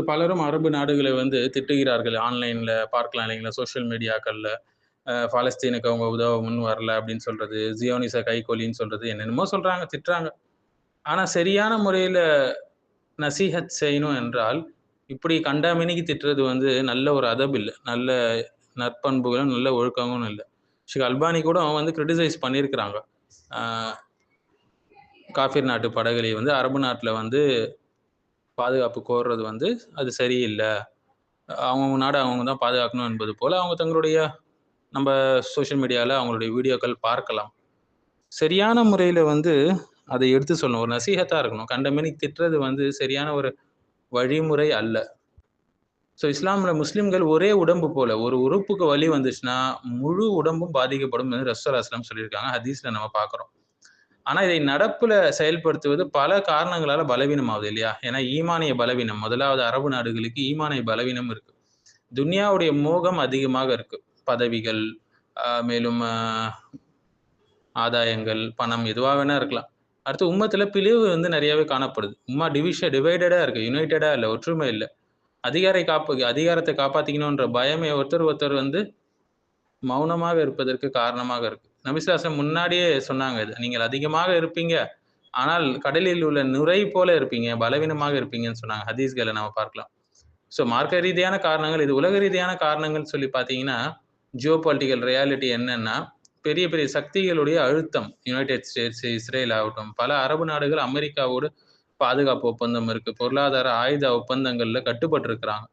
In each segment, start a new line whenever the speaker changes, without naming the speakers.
பலரும் அரபு நாடுகளை வந்து திட்டுகிறார்கள். ஆன்லைன்ல பார்க்கலாம் இல்லைங்களா? சோசியல் மீடியாக்கள்ல. பாலஸ்தீனுக்கு அவங்க உதவ முன் வரல அப்படின்னு சொல்றது, ஜியோனிச கைக்கூலின்னு சொல்றது, என்னென்னமோ சொல்றாங்க, திட்டுறாங்க. ஆனா சரியான முறையில நசீஹத் செய்யணும் என்றால், இப்படி கண்டாமேனிக்கு திட்டுறது வந்து நல்ல ஒரு அதப் இல்ல. நல்ல நற்பண்புகளும், நல்ல ஒழுக்கங்களும் இல்ல. ஷேக் அல்பானி கூட வந்து கிரிட்டிசைஸ் பண்ணியிருக்கிறாங்க. ஆ காஃபிர் நாட்டு படைகளை வந்து அரபு நாட்ல வந்து பாதுகாப்பு கோர்றது வந்து அது சரியில்ல. அவங்கவங்க நாட அவங்க தான் பாதுகாக்கணும் என்பது போல, அவங்க தங்களுடைய நம்ப சோசியல் மீடியால அவங்களுடைய வீடியோக்கள் பார்க்கலாம். சரியான முறையில வந்து அதை எடுத்து சொல்லணும். ஒரு நசீஹத்தா இருக்கணும். கண்டமேனிக்கு திட்டுறது வந்து சரியான ஒரு வழிமுறை அல்ல. இஸ்லாம்ல முஸ்லிம்கள் ஒரே உடம்பு போல. ஒரு உறுப்புக்கு வலி வந்துச்சுன்னா, முழு உடம்பும் பாதிக்கப்படும் என்று ரசூல் ஸல்லல்லாஹு அலைஹி வஸல்லம் சொல்லியிருக்காங்க. ஹதீஸ்ல நம்ம பார்க்கிறோம். ஆனா, இதை நடப்புல செயல்படுத்துவது பல காரணங்களால பலவீனமாகுது இல்லையா? ஏன்னா ஈமானிய பலவீனம். முதலாவது அரபு நாடுகளுக்கு ஈமானிய பலவீனம் இருக்கு. துன்யாவுடைய மோகம் அதிகமாக இருக்கு. பதவிகள், மேலும் ஆதாயங்கள், பணம் எதுவா வேணா இருக்கலாம். அடுத்து உம்மத்துல பிளவு வந்து நெறையாவே காணப்படுது. டிவைடடா இருக்கு. யுனைட்டடா இல்ல. ஒற்றுமை இல்ல. அதிகாரத்த காப்பாத்திக்கணுன்ற பயமே ஒருத்தர் ஒருத்தர் வந்து மௌனமாக இருப்பதற்கு காரணமாக இருக்கு. நபி ஸல்லல்லாஹு அலைஹி வஸல்லம் முன்னாடியே சொன்னாங்க இத. நீங்கள் அதிகமாக இருப்பீங்க. ஆனால் கடலில் உள்ள நுரை போல இருப்பீங்க. பலவீனமாக இருப்பீங்கன்னு சொன்னாங்க. ஹதீஸ்கள நம்ம பார்க்கலாம். மார்க்க ரீதியான காரணங்கள், இது உலக ரீதியான காரணங்கள்னு சொல்லி பார்த்தீங்கன்னா, ஜியோ பொலிட்டிக்கல் ரியாலிட்டி என்னன்னா, பெரிய பெரிய சக்திகளுடைய அழுத்தம். யுனைட்டட் ஸ்டேட்ஸ், இஸ்ரேல் ஆகட்டும், பல அரபு நாடுகள் அமெரிக்காவோடு பாதுகாப்பு ஒப்பந்தம் இருக்கு. பொருளாதார ஆயுத ஒப்பந்தங்கள்ல கட்டுப்பட்டிருக்கிறாங்க.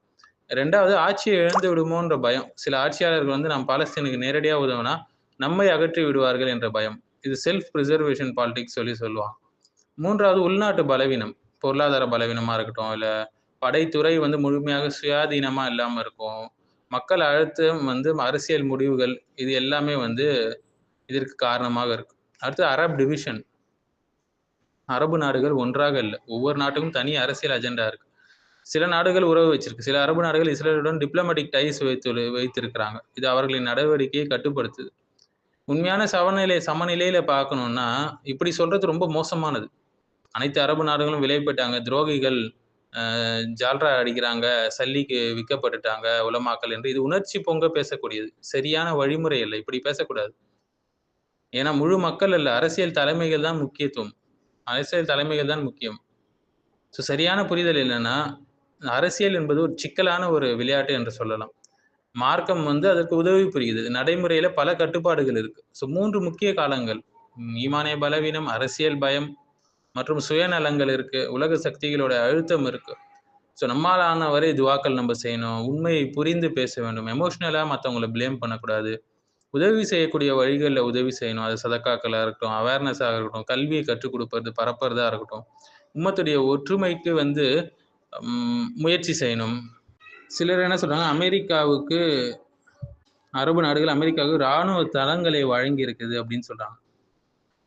2வது ஆட்சியை இழந்து விடுமோன்ற பயம். சில ஆட்சியாளர்கள் வந்து நாம் பாலஸ்தீனுக்கு நேரடியா உதவுனா, நம்மை அகற்றி விடுவார்கள் என்ற பயம். இது செல்ஃப் பிரிசர்வேஷன் பாலிடிக்ஸ் சொல்லுவாங்க. 3வது உள்நாட்டு பலவீனம். பொருளாதார பலவீனமா இருக்கட்டும், இல்ல படைத்துறை வந்து முழுமையாக சுயாதீனமா இல்லாம இருக்கும். மக்கள் அழுத்தம் வந்து அரசியல் முடிவுகள், இது எல்லாமே வந்து இதற்கு காரணமாக இருக்கு. அடுத்து அரப் டிவிஷன். அரபு நாடுகள் ஒன்றாக இல்ல. ஒவ்வொரு நாட்டுக்கும் தனி அரசியல் அஜெண்டா இருக்கு. சில நாடுகள் உறவு வச்சிருக்கு. சில அரபு நாடுகள் இஸ்ரேலுடன் டிப்ளோமேட்டிக் டைஸ் வைத்திருக்கிறாங்க. இது அவர்களின் நடவடிக்கையை கட்டுப்படுத்துது. உண்மையான சமநிலையில பார்க்கணும்னா, இப்படி சொல்றது ரொம்ப மோசமானது. அனைத்து அரபு நாடுகளும் விலைப்பட்டாங்க, துரோகிகள், ஜால்ரா அடிக்கிறாங்க, சல்லிக்கு விக்கப்பட்டுட்டாங்க உலமாக்கள் என்று இது உணர்ச்சி பொங்க பேசக்கூடியது. சரியான வழிமுறை இல்ல. இப்படி பேசக்கூடாது. ஏன்னா முழு மக்கள் அல்ல, அரசியல் தலைமைகள் தான் முக்கியத்துவம். அரசியல் தலைமைகள் தான் முக்கியம். சரியான புரிதல் என்னன்னா, அரசியல் என்பது ஒரு சிக்கலான ஒரு விளையாட்டு என்று சொல்லலாம். மார்க்கம் வந்து அதற்கு உதவி புரியுது. நடைமுறையில பல கட்டுப்பாடுகள் இருக்கு. 3 முக்கிய காலங்கள். ஈமானிய பலவீனம், அரசியல் பயம் மற்றும் சுயநலங்கள் இருக்கு. உலக சக்திகளோட அழுத்தம் இருக்கு. நம்மால ஆன வரை துவாக்கள் நம்ம செய்யணும். உண்மையை புரிந்து பேச வேண்டும். எமோஷனலா மத்தவங்கள ப்ளேம் பண்ணக்கூடாது. உதவி செய்யக்கூடிய வழிகள்ல உதவி செய்யணும். அது சதக்காக்களா இருக்கட்டும், அவேர்னஸா இருக்கட்டும், கல்வியை கற்றுக் குடுப்பது, பரப்புறதா இருக்கட்டும். உம்மத்துடைய ஒற்றுமைக்கு வந்து முயற்சி செய்யணும். சிலர் என்ன சொல்றாங்க, அரபு நாடுகள் அமெரிக்காவுக்கு ராணுவ தளங்களை வழங்கி இருக்குது அப்படின்னு சொல்றாங்க.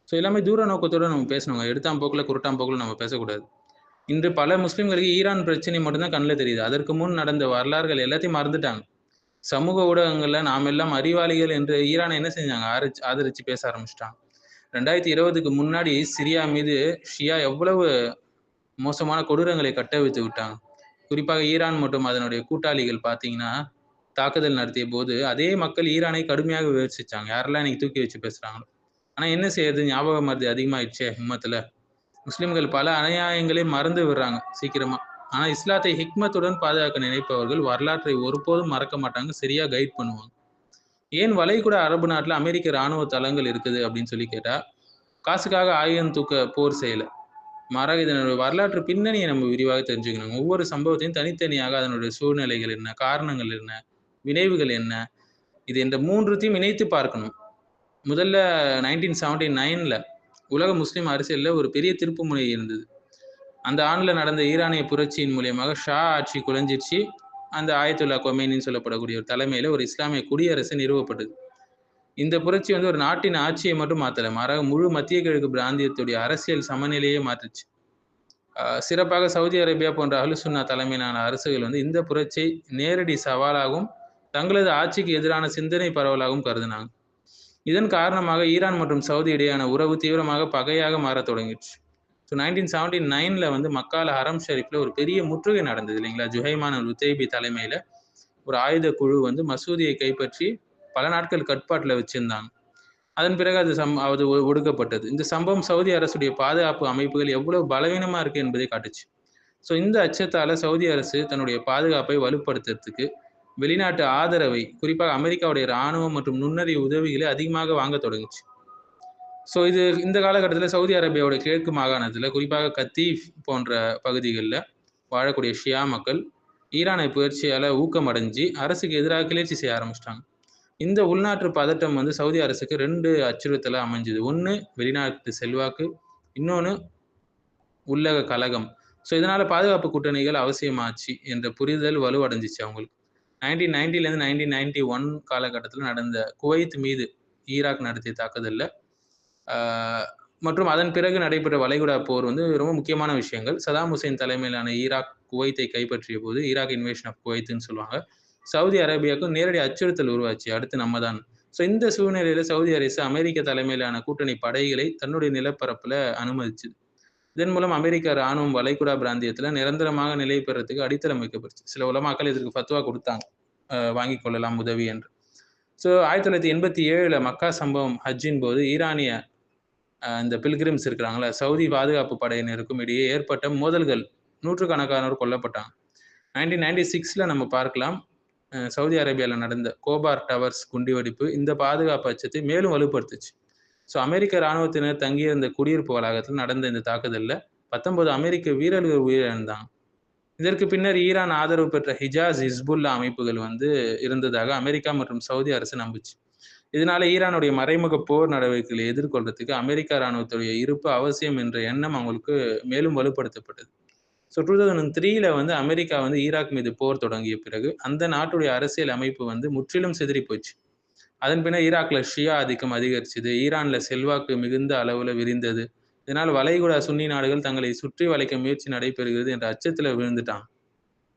எல்லாமே தூர நோக்கத்தோட நம்ம பேசணுங்க. எடுத்தாம் போக்குல, குருட்டாம் போக்குல நம்ம பேசக்கூடாது. இன்று பல முஸ்லிம்களுக்கு ஈரான் பிரச்சனை மட்டும் தான் கண்ல தெரியுது. அதற்கு முன் நடந்த வரலாறுகள் எல்லாத்தையும் மறந்துட்டாங்க. சமூக ஊடகங்கள்ல நாம் எல்லாம் அறிவாளிகள் என்று ஈரானை என்ன செஞ்சாங்க? ஆதரிச்சு பேச ஆரம்பிச்சுட்டாங்க. 2020க்கு முன்னாடி சிரியா மீது ஷியா எவ்வளவு மோசமான கொடூரங்களை கட்டவிழ்த்து விட்டாங்க. குறிப்பாக ஈரான் மற்றும் அதனுடைய கூட்டாளிகள் பார்த்தீங்கன்னா, தாக்குதல் நடத்திய போது அதே மக்கள் ஈரானை கடுமையாக விமர்சிச்சாங்க. யாரெல்லாம் இன்னைக்கு தூக்கி வச்சு பேசுறாங்களோ. ஆனா என்ன செய்யறது? ஞாபக மறதி அதிகமாயிடுச்சே உம்மத்துல. முஸ்லிம்கள் பல அநியாயங்களையும் மறந்து விடுறாங்க சீக்கிரமா. ஆனா இஸ்லாத்தை ஹிக்மத்துடன் பாதுகாக்க நினைப்பவர்கள் வரலாற்றை ஒருபோதும் மறக்க மாட்டாங்க. சரியா கைட் பண்ணுவாங்க. ஏன் வளைகுடா அரபு நாட்டுல அமெரிக்க ராணுவ தளங்கள் இருக்குது அப்படின்னு சொல்லி கேட்டா, காசுக்காக ஆயுதம் தூக்க போர் செய்யல. மாறாக இதனுடைய வரலாற்று பின்னணியை நம்ம விரிவாக தெரிஞ்சுக்கணும். ஒவ்வொரு சம்பவத்தையும் தனித்தனியாக அதனுடைய சூழ்நிலைகள் என்ன, காரணங்கள் என்ன, விளைவுகள் என்ன, இது இந்த 3த்தையும் இணைத்து பார்க்கணும். முதல்ல 1979ல உலக முஸ்லிம் அரசியல்ல ஒரு பெரிய திருப்புமுனை இருந்தது. அந்த ஆண்டுல நடந்த ஈரானிய புரட்சியின் மூலியமாக ஷா ஆட்சி குலைஞ்சிருச்சு. அந்த ஆயத்துல்லா கொமேனின்னு சொல்லப்படக்கூடிய ஒரு தலைமையில ஒரு இஸ்லாமிய குடியரசு நிறுவப்பட்டது. இந்த புரட்சி வந்து ஒரு நாட்டின் ஆட்சியை மட்டும் மாத்தல. மாறாக முழு மத்திய கிழக்கு பிராந்தியத்துடைய அரசியல் சமநிலையே மாற்றுச்சு. சிறப்பாக சவுதி அரேபியா போன்ற அஹ்லுசுன்னா தலைமையிலான அரசுகள் வந்து இந்த புரட்சியை நேரடி சவாலாகவும், தங்களது ஆட்சிக்கு எதிரான சிந்தனை பரவலாகவும் கருதினாங்க. இதன் காரணமாக ஈரான் மற்றும் சவுதி இடையேயான உறவு தீவிரமாக பகையாக மாறத் தொடங்கிடுச்சு. ஸோ 1979 வந்து மக்கால ஹரம் ஷெரீஃப்ல ஒரு பெரிய முற்றுகை நடந்தது இல்லைங்களா? ஜுஹைமான் அல் உத்தைபி தலைமையில ஒரு ஆயுத குழு வந்து மசூதியை கைப்பற்றி பல நாட்கள் கட்டுப்பாட்டில் வச்சிருந்தாங்க. அதன் பிறகு அது ஒடுக்கப்பட்டது. இந்த சம்பவம் சவுதி அரசுடைய பாதுகாப்பு அமைப்புகள் எவ்வளவு பலவீனமா இருக்கு என்பதை காட்டுச்சு. ஸோ இந்த அச்சத்தால சவுதி அரசு தன்னுடைய பாதுகாப்பை வலுப்படுத்துறதுக்கு வெளிநாட்டு ஆதரவை, குறிப்பாக அமெரிக்காவுடைய இராணுவம் மற்றும் நுண்ணறிவு உதவிகளை அதிகமாக வாங்க தொடங்குச்சு. ஸோ இந்த காலகட்டத்தில் சவுதி அரேபியாவோட கிழக்கு மாகாணத்தில், குறிப்பாக கத்தீஃப் போன்ற பகுதிகளில் வாழக்கூடிய ஷியா மக்கள் ஈரானை புயற்சியால் ஊக்கமடைஞ்சு அரசுக்கு எதிராக கிளர்ச்சி செய்ய ஆரம்பிச்சிட்டாங்க. இந்த உள்நாட்டு பதட்டம் வந்து சவுதி அரசுக்கு 2 அச்சுறுத்தலை அமைஞ்சுது. ஒன்று வெளிநாட்டு செல்வாக்கு, இன்னொன்று உள்ளக கலகம். ஸோ இதனால பாதுகாப்பு கூட்டணிகள் அவசியமாச்சு என்ற புரிதல் வலுவடைஞ்சிச்சு அவங்களுக்கு. 1990லேருந்து 1991 காலகட்டத்தில் நடந்த குவைத் மீது ஈராக் நடத்திய தாக்குதலில் மற்றும் அதன் பிறகு நடைபெற்ற வளைகுடா போர் வந்து ரொம்ப முக்கியமான விஷயங்கள். சதாம் ஹுசேன் தலைமையிலான ஈராக் குவைத்தை கைப்பற்றிய போது, ஈராக் இன்வேஷன் ஆஃப் குவைத்னு சொல்லுவாங்க, சவுதி அரேபியாவுக்கும் நேரடி அச்சுறுத்தல் உருவாச்சு, அடுத்து நம்ம தான். ஸோ இந்த சூழ்நிலையில சவுதி அரசு அமெரிக்க தலைமையிலான கூட்டணி படைகளை தன்னுடைய நிலப்பரப்புல அனுமதிச்சுது. இதன் மூலம் அமெரிக்க ராணுவம் வளைகுடா பிராந்தியத்துல நிரந்தரமாக நிலை பெறத்துக்கு அடித்தளம் வைக்கப்பட்டுச்சு. சில உலமாக்கள் இதற்கு ஃபத்வா கொடுத்தாங்க, வாங்கிக் கொள்ளலாம் உதவி என்று. ஸோ 1987 மக்கா சம்பவம் ஹஜ்ஜின் போது ஈரானிய இந்த பில்கிரிம்ஸ் இருக்கிறாங்களா, சவுதி பாதுகாப்பு படையினருக்கும் இடையே ஏற்பட்ட மோதல்கள், நூற்றுக்கணக்கானோர் கொல்லப்பட்டாங்க. 1996 நம்ம பார்க்கலாம், சவுதி அரேபியாவில் நடந்த கோபார் டவர்ஸ் குண்டுவெடிப்பு இந்த பாதுகாப்பு அச்சத்தை மேலும் வலுப்படுத்துச்சு. ஸோ அமெரிக்க இராணுவத்தினர் தங்கியிருந்த குடியிருப்பு வளாகத்தில் நடந்த இந்த தாக்குதலில் 19 அமெரிக்க வீரர்கள் உயிரிழந்தாங்க. இதற்கு பின்னர் ஈரான் ஆதரவு பெற்ற ஹிஜாஸ் ஹிஸ்புல்லா அமைப்புகள் வந்து இருந்ததாக அமெரிக்கா மற்றும் சவுதி அரசு நம்புச்சு. இதனால ஈரானுடைய மறைமுக போர் நடவடிக்கைகளை எதிர்கொள்றதுக்கு அமெரிக்கா இராணுவத்துடைய இருப்பு அவசியம் என்ற எண்ணம் அவங்களுக்கு மேலும் வலுப்படுத்தப்பட்டது. ஸோ 2003 வந்து அமெரிக்கா வந்து ஈராக் மீது போர் தொடங்கிய பிறகு அந்த நாட்டுடைய அரசியல் அமைப்பு வந்து முற்றிலும் சிதறி போச்சு. அதன் பின்னர் ஈராக்ல ஷியா ஆதிக்கம் அதிகரிச்சது, ஈரான்ல செல்வாக்கு மிகுந்த அளவுல விரிந்தது. இதனால் வளைகுடா சுன்னி நாடுகள் தங்களை சுற்றி வளைக்க முயற்சி நடைபெறுகிறது என்ற அச்சத்துல விழுந்துட்டாங்க.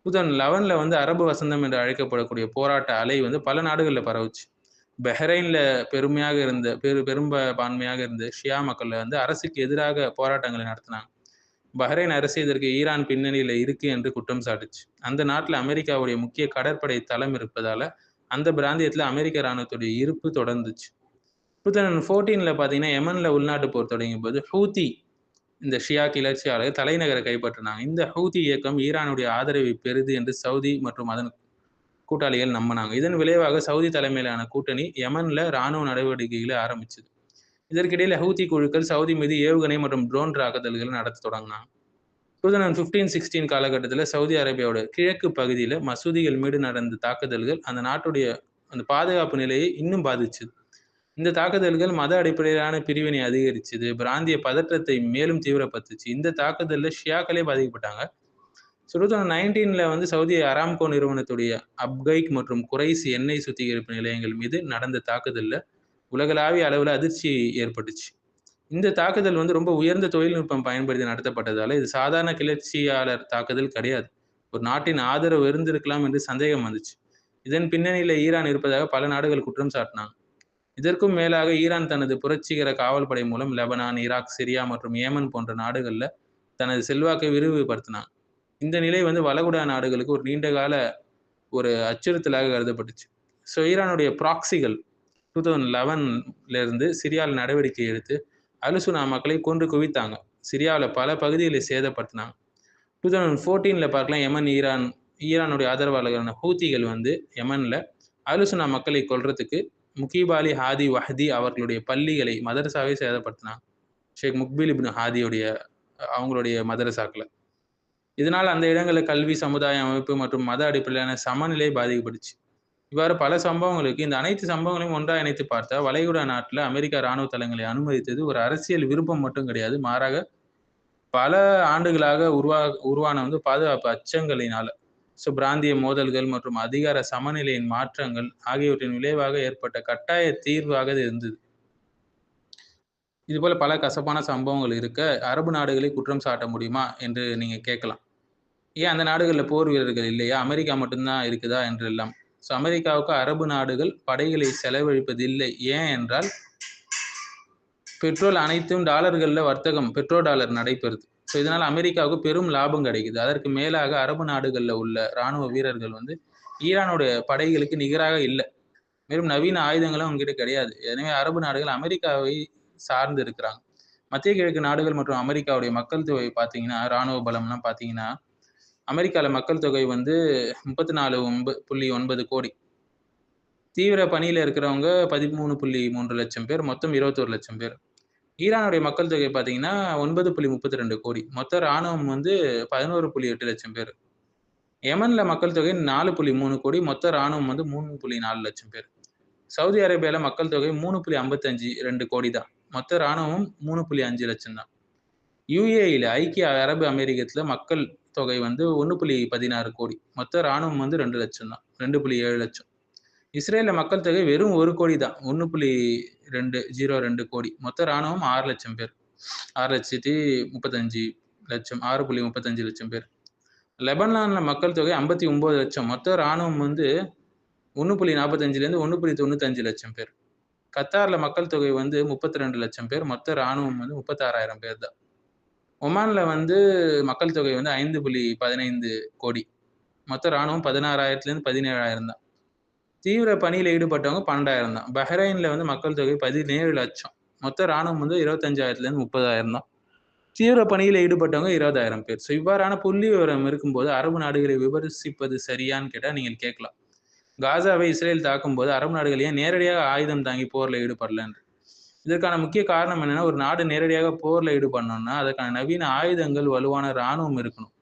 2011 வந்து அரபு வசந்தம் என்று அழைக்கப்படக்கூடிய போராட்ட அலை வந்து பல நாடுகளில் பரவுச்சு. பஹ்ரைன்ல பெரும்பான்மையாக இருந்த ஷியா மக்கள் வந்து அரசுக்கு எதிராக போராட்டங்களை நடத்தினாங்க. பஹ்ரைன் அரசு இதற்கு ஈரான் பின்னணியில இருக்கு என்று குற்றம் சாட்டுச்சு. அந்த நாட்டில் அமெரிக்காவுடைய முக்கிய கடற்படை தளம் இருப்பதால அந்த பிராந்தியத்தில் அமெரிக்க இராணுவத்துடைய இருப்பு தொடர்ந்துச்சு. 2014 பார்த்தீங்கன்னா யமன்ல உள்நாட்டு போர் தொடங்கும் போது ஹூத்தி இந்த ஷியா கிளர்ச்சியாளர்கள் தலைநகரை கைப்பற்றினாங்க. இந்த ஹூத்தி இயக்கம் ஈரானுடைய ஆதரவை பெறுது என்று சவுதி மற்றும் அதன் கூட்டாளிகள் நம்பினாங்க. இதன் விளைவாக சவுதி தலைமையிலான கூட்டணி யமன்ல இராணுவ நடவடிக்கைகளை ஆரம்பிச்சது. இதற்கிடையில் ஹூத்தி குழுக்கள் சவுதி மீது ஏவுகணை மற்றும் ட்ரோன் தாக்குதல்களை நடத்த தொடங்கினாங்க. 2015-16 காலகட்டத்தில் சவுதி அரேபியாவோட கிழக்கு பகுதியில் மசூதிகள் மீது நடந்த தாக்குதல்கள் அந்த நாட்டுடைய அந்த பாதுகாப்பு நிலையை இன்னும் பாதிச்சுது. இந்த தாக்குதல்கள் மத அடிப்படையிலான பிரிவினை அதிகரிச்சது, பிராந்திய பதற்றத்தை மேலும் தீவிரப்படுத்துச்சு. இந்த தாக்குதலில் ஷியாக்களே பாதிக்கப்பட்டாங்க. 2019 வந்து சவுதி அராம்கோ நிறுவனத்துடைய அப்கைக் மற்றும் குறைசி எண்ணெய் சுத்திகரிப்பு நிலையங்கள் மீது நடந்த தாக்குதலில் உலகளாவிய அளவில் அதிர்ச்சி ஏற்பட்டுச்சு. இந்த தாக்குதல் வந்து ரொம்ப உயர்ந்த தொழில்நுட்பம் பயன்படுத்தி நடத்தப்பட்டதால இது சாதாரண கிளர்ச்சியாளர் தாக்குதல் கிடையாது. ஒரு நாட்டின் ஆதரவு இருந்திருக்கலாம் என்று சந்தேகம் வந்துச்சு. இதன் பின்னணியில ஈரான் இருப்பதாக பல நாடுகள் குற்றம் சாட்டினாங்க. இதற்கும் மேலாக ஈரான் தனது புரட்சிகர காவல் படை மூலம் லெபனான், ஈராக், சிரியா மற்றும் ஏமன் போன்ற நாடுகள்ல தனது செல்வாக்கை விரிவுபடுத்தினாங்க. இந்த நிலை வந்து வளைகுடா நாடுகளுக்கு ஒரு நீண்டகால ஒரு அச்சுறுத்தலாக கருதப்பட்டுச்சு. ஸோ ஈரானுடைய ப்ராக்சிகள் 2011 இருந்து சிரியாவில் நடவடிக்கை எடுத்து அலுசுனா மக்களை கொன்று குவித்தாங்க. சிரியாவில் பல பகுதிகளை சேதப்படுத்தினாங்க. 2014 பார்க்கலாம், ஈரானுடைய ஆதரவாளர்களான ஹூத்திகள் வந்து யமன்ல அலுசுனா மக்களை கொல்றதுக்கு முகீப் ஹாதி வஹதி அவர்களுடைய பள்ளிகளை, மதரசாவை சேதப்படுத்தினாங்க. ஷேக் முக்பில் இப்னு ஹாதியுடைய அவங்களுடைய மதரசாக்களை. இதனால் அந்த இடங்களில் கல்வி, சமுதாய அமைப்பு மற்றும் மத அடிப்படையிலான சமநிலை பாதிக்கப்பட்டுச்சு. இவ்வாறு பல சம்பவங்களுக்கு இந்த அனைத்து சம்பவங்களையும் ஒன்றாக இணைத்து பார்த்தா வளைகுடா நாட்டில் அமெரிக்கா இராணுவ தளங்களை அனுமதித்தது ஒரு அரசியல் விருப்பம் மட்டும் கிடையாது, மாறாக பல ஆண்டுகளாக உருவான வந்து பாதுகாப்பு அச்சங்களினால. ஸோ பிராந்திய மோதல்கள் மற்றும் அதிகார சமநிலையின் மாற்றங்கள் ஆகியவற்றின் விளைவாக ஏற்பட்ட கட்டாய தீர்வாக இது இருந்தது. இதுபோல பல கசப்பான சம்பவங்கள் இருக்க அரபு நாடுகளை குற்றம் சாட்ட முடியுமா என்று நீங்க கேட்கலாம். ஏன் அந்த நாடுகளில் போர் வீரர்கள் இல்லையா, அமெரிக்கா மட்டும்தான் இருக்குதா என்று எல்லாம். ஸோ அமெரிக்காவுக்கு அரபு நாடுகள் படைகளை செலவழிப்பதில்லை. ஏன் என்றால் பெட்ரோல் அனைத்தும் டாலர்களில் வர்த்தகம் பெட்ரோ டாலர் நடைபெறுது. ஸோ இதனால் அமெரிக்காவுக்கு பெரும் லாபம் கிடைக்குது. அதற்கு மேலாக அரபு நாடுகளில் உள்ள இராணுவ வீரர்கள் வந்து ஈரானுடைய படைகளுக்கு நிகராக இல்லை. மேலும் நவீன ஆயுதங்களும் அவங்ககிட்ட கிடையாது. எனவே அரபு நாடுகள் அமெரிக்காவை சார்ந்து இருக்கிறாங்க. மத்திய கிழக்கு நாடுகள் மற்றும் அமெரிக்காவுடைய மக்கள் தொகை பார்த்தீங்கன்னா, இராணுவ பலம்லாம் பார்த்தீங்கன்னா, அமெரிக்காவில் மக்கள் தொகை வந்து 34.9 கோடி. தீவிர பணியில் இருக்கிறவங்க 13.3 லட்சம் பேர், மொத்தம் 21 லட்சம் பேர். ஈரானுடைய மக்கள் தொகை பார்த்தீங்கன்னா 9.32 கோடி. மொத்த இராணுவம் வந்து 11.8 லட்சம் பேர். யமன்ல மக்கள் தொகை 4.3 கோடி, மொத்த இராணுவம் வந்து 3.4 லட்சம் பேர். சவுதி அரேபியால மக்கள் தொகை 3.52 கோடி தான். மொத்த இராணுவம் 3.5 லட்சம் தான். யுஏஇல ஐக்கிய அரபு அமெரிக்கத்துல மக்கள் தொகை வந்து 1.16 கோடி. மொத்த இராணுவம் வந்து 2 லட்சம் தான். 2.7 லட்சம். இஸ்ரேல்ல மக்கள் தொகை வெறும் 1 கோடி தான். 1.202 கோடி. மொத்த இராணுவம் 6 லட்சம் பேர். 6.35 லட்சம் பேர். லெபனான்ல மக்கள் தொகை 59 லட்சம். மொத்த இராணுவம் வந்து 1.45 1.95 லட்சம் பேர். கத்தார்ல மக்கள் தொகை வந்து 32 லட்சம் பேர். மொத்த இராணுவம் வந்து 36,000 பேர் தான். ஒமான்ல வந்து மக்கள் தொகை வந்து 5.15 கோடி. மொத்த இராணுவம் 16,000 17,000 தான். தீவிர பணியில் ஈடுபட்டவங்க 12,000 தான். பஹ்ரைன்ல வந்து மக்கள் தொகை 17 லட்சம். மொத்த இராணுவம் வந்து 25,000 30,000 தான். தீவிர பணியில் ஈடுபட்டவங்க 20,000 பேர். ஸோ இவ்வாறான புள்ளி விவரம் இருக்கும்போது அரபு நாடுகளை விமர்சிப்பது சரியான்னு கேட்டால் நீங்கள் கேட்கலாம். காசாவை இஸ்ரேல் தாக்கும் போது அரபு நாடுகள் ஏன் நேரடியாக ஆயுதம் தாங்கி போர்ல ஈடுபடலன்னு. இதற்கான முக்கிய காரணம் என்னன்னா, ஒரு நாடு நேரடியாக போர்ல ஈடுபடணும்னா அதற்கான நவீன ஆயுதங்கள், வலுவான இராணுவம் இருக்கணும்.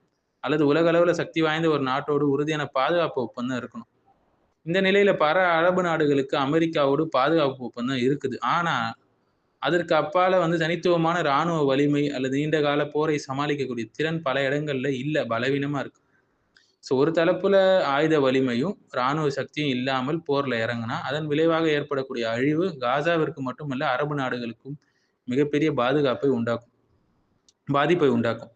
அல்லது உலக அளவுல சக்தி வாய்ந்த ஒரு நாட்டோடு உறுதியான பாதுகாப்பு ஒப்பந்தம் இருக்கணும். இந்த நிலையில பல அரபு நாடுகளுக்கு அமெரிக்காவோடு பாதுகாப்பு ஒப்பந்தம் இருக்குது. ஆனா அதற்கு அப்பால வந்து தனித்துவமான இராணுவ வலிமை அல்லது நீண்ட கால போரை சமாளிக்கக்கூடிய திறன் பல இடங்கள்ல இல்ல, பலவீனமா இருக்கு. ஸோ ஒரு தரப்புல ஆயுத வலிமையும் இராணுவ சக்தியும் இல்லாமல் போர்ல இறங்குனா அதன் விளைவாக ஏற்படக்கூடிய அழிவு காசாவிற்கு மட்டுமல்ல அரபு நாடுகளுக்கும் மிகப்பெரிய பாதிப்பை உண்டாக்கும்.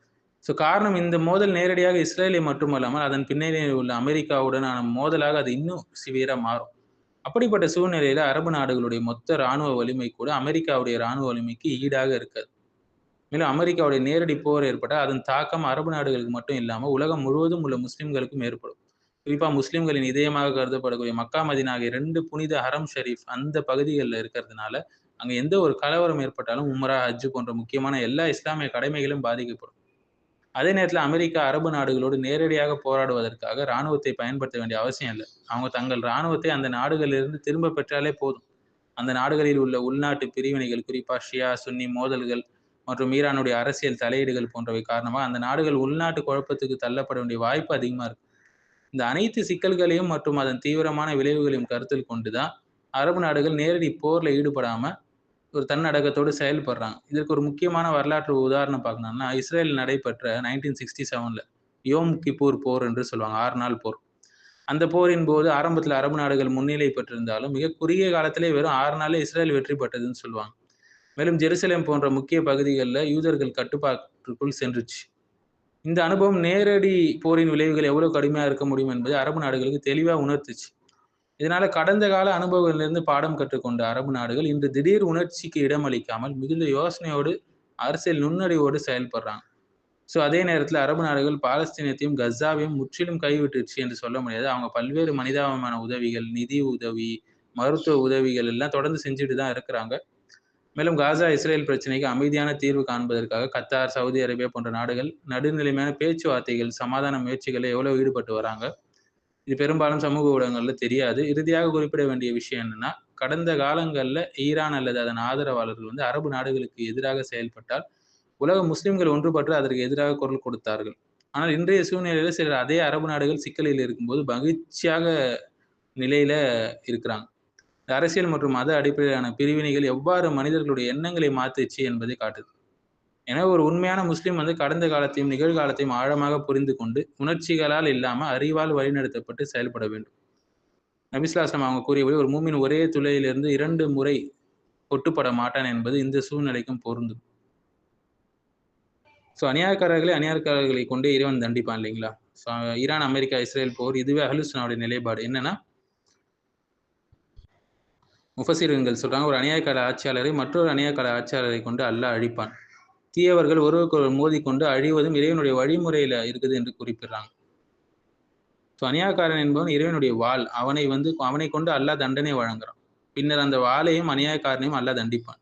ஸோ காரணம், இந்த மோதல் நேரடியாக இஸ்ரேலை மட்டுமல்லாமல் அதன் பின்னணியில் உள்ள அமெரிக்காவுடனான மோதலாக அது இன்னும் சிவியரா மாறும். அப்படிப்பட்ட சூழ்நிலையில அரபு நாடுகளுடைய மொத்த இராணுவ வலிமை கூட அமெரிக்காவுடைய இராணுவ வலிமைக்கு ஈடாக இருக்காது. மேலும் அமெரிக்காவுடைய நேரடி போர் ஏற்பட்டால் அதன் தாக்கம் அரபு நாடுகளுக்கு மட்டும் இல்லாமல் உலகம் முழுவதும் உள்ள முஸ்லிம்களுக்கும் ஏற்படும். குறிப்பா முஸ்லிம்களின் இதயமாக கருதப்படக்கூடிய மக்கா மதீனா ஆகிய 2 புனித ஹரம் ஷரீஃப் அந்த பகுதிகளில் இருக்கிறதுனால அங்க எந்த ஒரு கலவரம் ஏற்பட்டாலும் உம்ரா, ஹஜ் போன்ற முக்கியமான எல்லா இஸ்லாமிய கடமைகளும் பாதிக்கப்படும். அதே நேரத்துல அமெரிக்கா அரபு நாடுகளோடு நேரடியாக போராடுவதற்காக இராணுவத்தை பயன்படுத்த வேண்டிய அவசியம் இல்லை. அவங்க தங்கள் இராணுவத்தை அந்த நாடுகளிலிருந்து திரும்ப பெற்றாலே போதும். அந்த நாடுகளில் உள்ள உள்நாட்டு பிரிவினைகள், குறிப்பா ஷியா சுன்னி மோதல்கள் மற்றும் ஈரானுடைய அரசியல் தலையீடுகள் போன்றவை காரணமாக அந்த நாடுகள் உள்நாட்டு குழப்பத்துக்கு தள்ளப்பட வேண்டிய வாய்ப்பு அதிகமா இருக்கு. இந்த அனைத்து சிக்கல்களையும் மற்றும் அதன் தீவிரமான விளைவுகளையும் கருத்தில் கொண்டுதான் அரபு நாடுகள் நேரடி போர்ல ஈடுபடாம ஒரு தன்னடக்கத்தோடு செயல்படுறாங்க. இதற்கு ஒரு முக்கியமான வரலாற்று உதாரணம் பார்க்கணும்னா, இஸ்ரேல் நடைபெற்ற 1967 யோம் கிப்பூர் போர் என்று சொல்லுவாங்க. 6 நாள் போர். அந்த போரின் போது ஆரம்பத்தில் அரபு நாடுகள் முன்னிலை பெற்றிருந்தாலும் மிக குறுகிய காலத்திலே வெறும் 6 நாளே இஸ்ரேல் வெற்றி பெற்றதுன்னு சொல்லுவாங்க. மேலும் ஜெருசலேம் போன்ற முக்கிய பகுதிகளில் யூதர்கள் கட்டுப்பாட்டுக்குள் சென்றுச்சு. இந்த அனுபவம் நேரடி போரின் விளைவுகள் எவ்வளவு கடுமையா இருக்க முடியும் என்பதை அரபு நாடுகளுக்கு தெளிவா உணர்த்துச்சு. இதனால கடந்த கால அனுபவங்களிலிருந்து பாடம் கற்றுக்கொண்ட அரபு நாடுகள் இன்று திடீர் உணர்ச்சிக்கு இடமளிக்காமல் மிகுந்த யோசனையோடு அரசியல் நுண்ணறிவோடு செயல்படுறாங்க. ஸோ அதே நேரத்தில் அரபு நாடுகள் பாலஸ்தீனத்தையும் கசாவையும் முற்றிலும் கைவிட்டுருச்சு என்று சொல்ல முடியாது. அவங்க பல்வேறு மனிதாபமான உதவிகள், நிதி உதவி, மருத்துவ உதவிகள் எல்லாம் தொடர்ந்து செஞ்சுட்டு தான் இருக்கிறாங்க. மேலும் காசா இஸ்ரேல் பிரச்சனைக்கு அமைதியான தீர்வு காண்பதற்காக கத்தார், சவுதி அரேபியா போன்ற நாடுகள் நடுநிலைமையான பேச்சுவார்த்தைகள், சமாதான முயற்சிகளில் எவ்வளவு ஈடுபட்டு வராங்க. இது பெரும்பாலும் சமூக ஊடகங்கள்ல தெரியாது. இறுதியாக குறிப்பிட வேண்டிய விஷயம் என்னன்னா, கடந்த காலங்கள்ல ஈரான் அல்லது அதன் ஆதரவாளர்கள் வந்து அரபு நாடுகளுக்கு எதிராக செயல்பட்டால் உலக முஸ்லிம்கள் ஒன்றுபட்டு அதற்கு எதிராக குரல் கொடுத்தார்கள். ஆனால் இன்றைய சூழ்நிலையில சிலர் அதே அரபு நாடுகள் சிக்கலில் இருக்கும்போது மகிழ்ச்சியாக நிலையில இருக்கிறாங்க. அரசியல் மற்றும் மத அடிப்படையிலான பிரிவினைகள் எவ்வாறு மனிதர்களுடைய எண்ணங்களை மாத்துச்சு என்பதை காட்டுது. எனவே ஒரு உண்மையான முஸ்லிம் வந்து கடந்த காலத்தையும் நிகழ்காலத்தையும் ஆழமாக புரிந்து கொண்டு உணர்ச்சிகளால் இல்லாம அறிவால் வழிநடத்தப்பட்டு செயல்பட வேண்டும். நபி ஸல்லல்லாஹு அலைஹி வஸல்லம் அவங்க கூறியபடி ஒரு மூமின் ஒரே துளையிலிருந்து 2 முறை கொட்டுப்பட மாட்டான் என்பது இந்த சூழ்நிலைக்கும் பொருந்தும். ஸோ அநியாயக்காரர்களை கொண்டே இறைவன் தண்டிப்பான் இல்லைங்களா? ஈரான், அமெரிக்கா, இஸ்ரேல் போர் இதுவே அஹ்லுஸ் சுன்னாவுடைய நிலைப்பாடு. என்னன்னா, முஃபஸிர்கள் சொல்றாங்க, ஒரு அநியாயக்கார ஆட்சியாளரை மற்றொரு அநியாயக்கார ஆட்சியாளரை கொண்டு அல்லாஹ் அழிப்பான். தீயவர்கள் ஒருவருக்கொருவர் மோதிக்கொண்டு அழிவதும் இறைவனுடைய வழிமுறையில இருக்குது என்று குறிப்பிடுறாங்க. அநியாயக்காரன் என்பவன் இறைவனுடைய வாள். அவனை கொண்டு அல்லாஹ் தண்டனை வழங்குறான். பின்னர் அந்த வாளையும் அநியாயக்காரனையும் அல்லாஹ் தண்டிப்பான்.